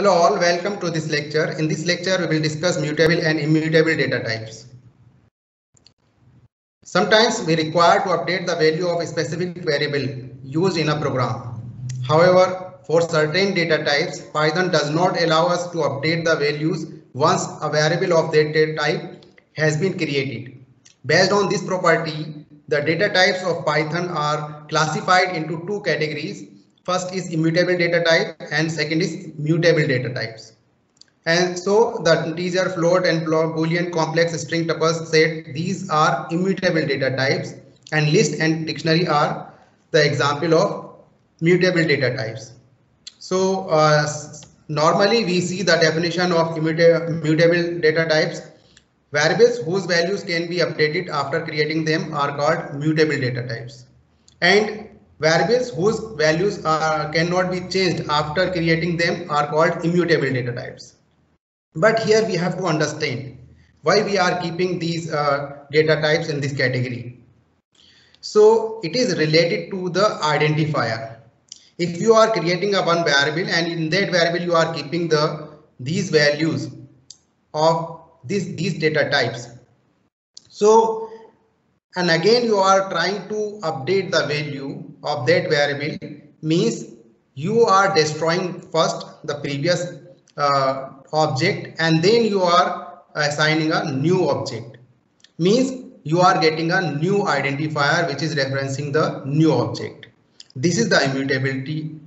Hello all, welcome to this lecture. In this lecture, we will discuss mutable and immutable data types. Sometimes we require to update the value of a specific variable used in a program. However, for certain data types, Python does not allow us to update the values once a variable of that data type has been created. Based on this property, the data types of Python are classified into two categories. First is immutable data type and second is mutable data types. And so the integer, float and boolean complex string tuples set these are immutable data types, and list and dictionary are the example of mutable data types. So normally we see the definition of mutable data types. Variables whose values can be updated after creating them are called mutable data types. And variables whose values cannot be changed after creating them are called immutable data types. But here we have to understand why we are keeping these data types in this category. So it is related to the identifier. If you are creating a one variable and in that variable you are keeping these values of these data types. So and again you are trying to update the value of that variable, means you are destroying first the previous object and then you are assigning a new object, means you are getting a new identifier which is referencing the new object. This is the immutability.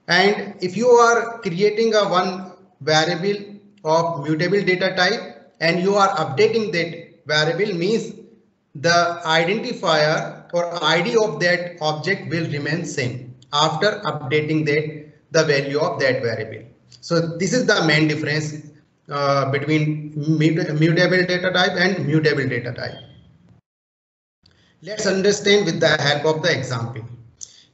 And if you are creating a one variable of mutable data type and you are updating that variable, means the identifier or ID of that object will remain same after updating the value of that variable. So this is the main difference between mutable data type and mutable data type. Let's understand with the help of the example.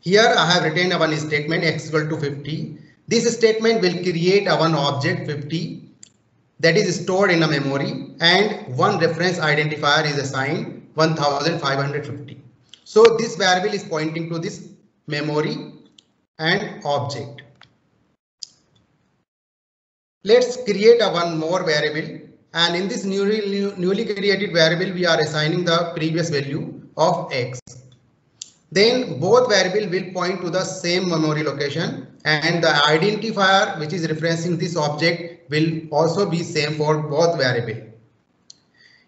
Here I have written a one statement x equal to 50. This statement will create a one object 50 that is stored in a memory, and one reference identifier is assigned 1550. So this variable is pointing to this memory and object. Let's create a one more variable, and in this newly created variable we are assigning the previous value of x. Then both variable will point to the same memory location, and the identifier which is referencing this object will also be same for both variable.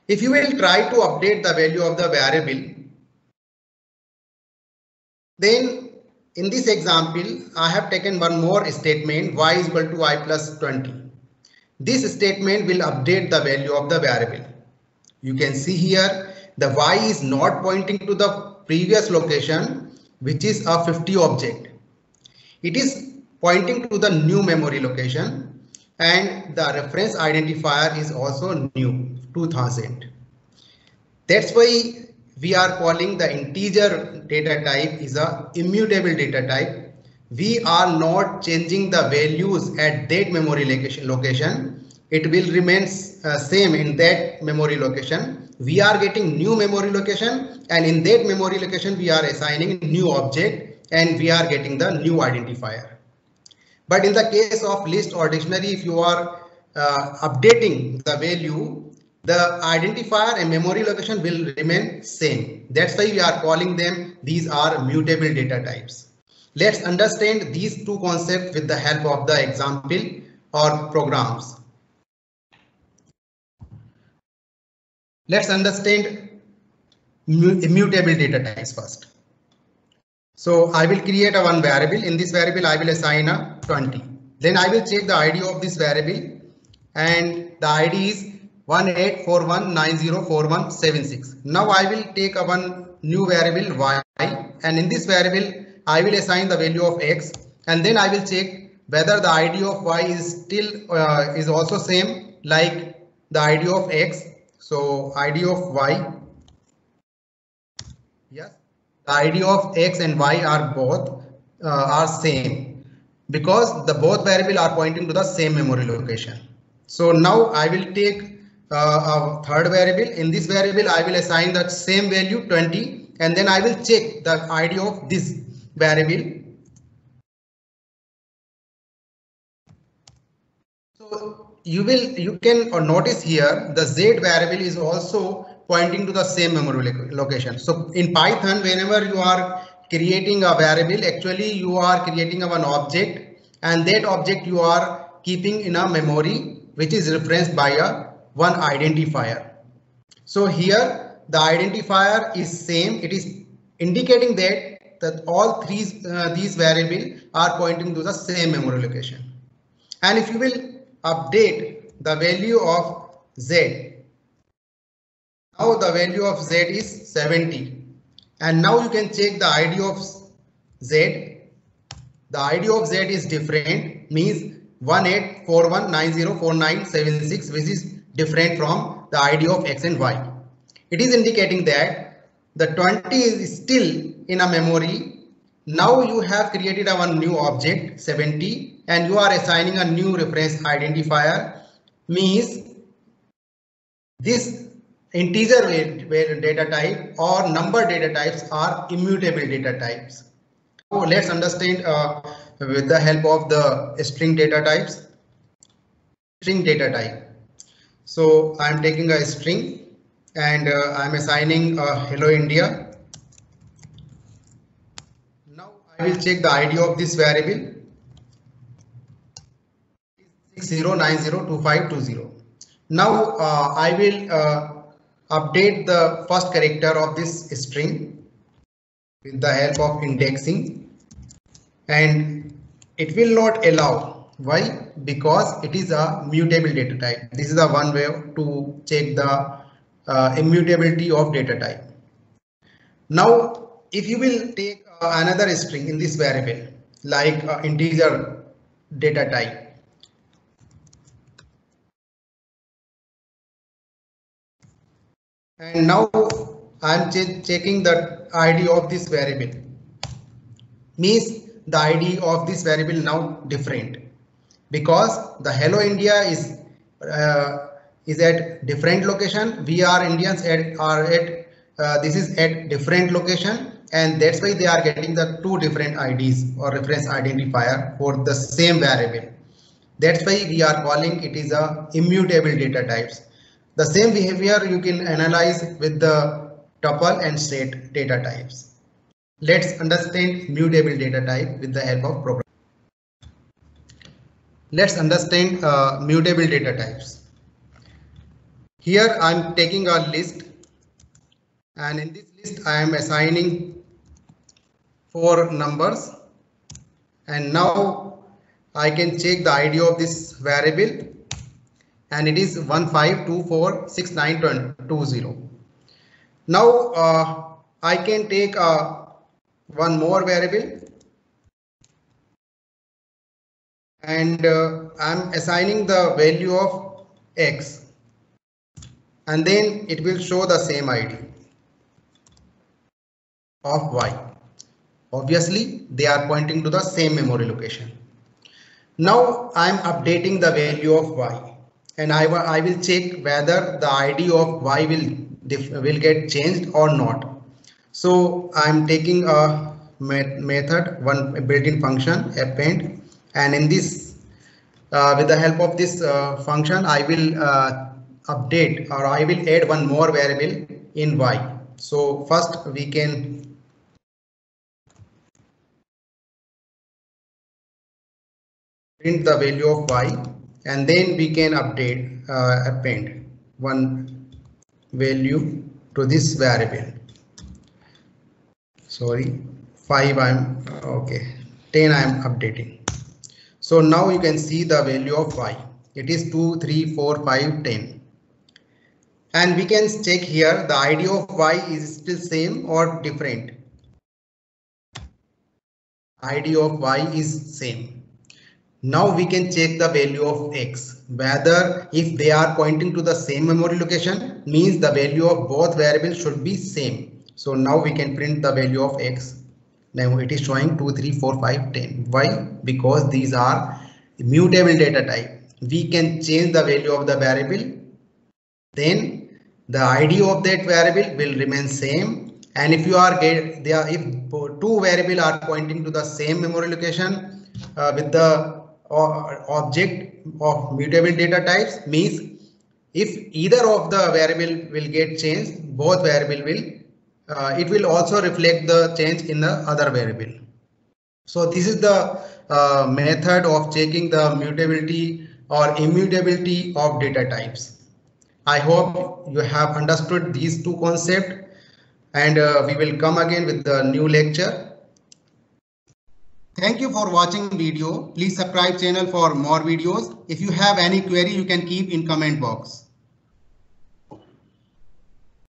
If you will try to update the value of the variable, then in this example I have taken one more statement, y is equal to y plus 20. This statement will update the value of the variable. You can see here the y is not pointing to the previous location, which is a 50 object. It is pointing to the new memory location, and the reference identifier is also new, 2000. That's why we are calling the integer data type is a immutable data type. We are not changing the values at that memory location. It will remain same in that memory location. We are getting new memory location, and in that memory location we are assigning new object and we are getting the new identifier. But in the case of list or dictionary, if you are updating the value, the identifier and memory location will remain same. That's why we are calling them, these are mutable data types. Let's understand these two concepts with the help of the example or programs. Let's understand immutable data types first. So I will create a one variable. In this variable I will assign a 20. Then I will check the ID of this variable, and the ID is 1841904176. Now I will take a one new variable y, and in this variable I will assign the value of x, and then I will check whether the ID of y is still is also same like the ID of x. So ID of y, yes, the ID of x and y are both are same because the both variable are pointing to the same memory location. So now I will take a third variable. In this variable I will assign the same value 20, and then I will check the ID of this variable. So you can notice here the Z variable is also pointing to the same memory location. So in Python, whenever you are creating a variable, actually you are creating an object, and that object you are keeping in a memory which is referenced by a one identifier. So here the identifier is same. It is indicating that all three these variables are pointing to the same memory location. And if you will update the value of Z, now the value of Z is 70. And now you can check the ID of Z. The ID of Z is different, means 1841904976, which is different from the ID of X and Y. It is indicating that the 20 is still in a memory. Now you have created a one new object 70 and you are assigning a new reference identifier, means this integer data type or number data types are immutable data types. So let's understand with the help of the string data types. String data type. So I'm taking a string and I'm assigning hello India. Now I will check the ID of this variable 60902520. Now I will update the first character of this string with the help of indexing, and it will not allow. Why? Because it is a mutable data type. This is the one way to check the immutability of data type. Now if you will take another string in this variable like integer data type, and now I'm checking the ID of this variable, means the ID of this variable now different, because the hello India is at different location. We are Indians are at this is at different location, and that's why they are getting the two different IDs or reference identifier for the same variable. That's why we are calling it is a immutable data types. The same behavior you can analyze with the tuple and state data types. Let's understand mutable data type with the help of program. Let's understand mutable data types. Here I'm taking a list, and in this list I am assigning 4 numbers, and now I can check the ID of this variable, and it is 15246920. Now I can take one more variable, and I'm assigning the value of X, and then it will show the same ID of Y. Obviously they are pointing to the same memory location. Now I'm updating the value of Y, and I will check whether the ID of Y will get changed or not. So I'm taking a method, one built-in function append, and in this with the help of this function I will update, or I will add one more variable in Y. So first we can print the value of Y, and then we can update append one value to this variable. Sorry, 5 I'm okay, 10 I'm updating. So now you can see the value of Y. It is 2, 3, 4, 5, 10. And we can check here the ID of Y is still same or different. ID of Y is same. Now we can check the value of X, whether if they are pointing to the same memory location, means the value of both variables should be same. So now we can print the value of X. Now it is showing 2, 3, 4, 5, 10. Why? Because these are mutable data type. We can change the value of the variable, then the ID of that variable will remain same. And if you are if two variables are pointing to the same memory location with the object of mutable data types means if either of the variable will get changed, both variable will it will also reflect the change in the other variable. So this is the method of checking the mutability or immutability of data types. I hope you have understood these two concepts, and we will come again with the new lecture. Thank you for watching video. Please subscribe channel for more videos. If you have any query, you can keep in comment box.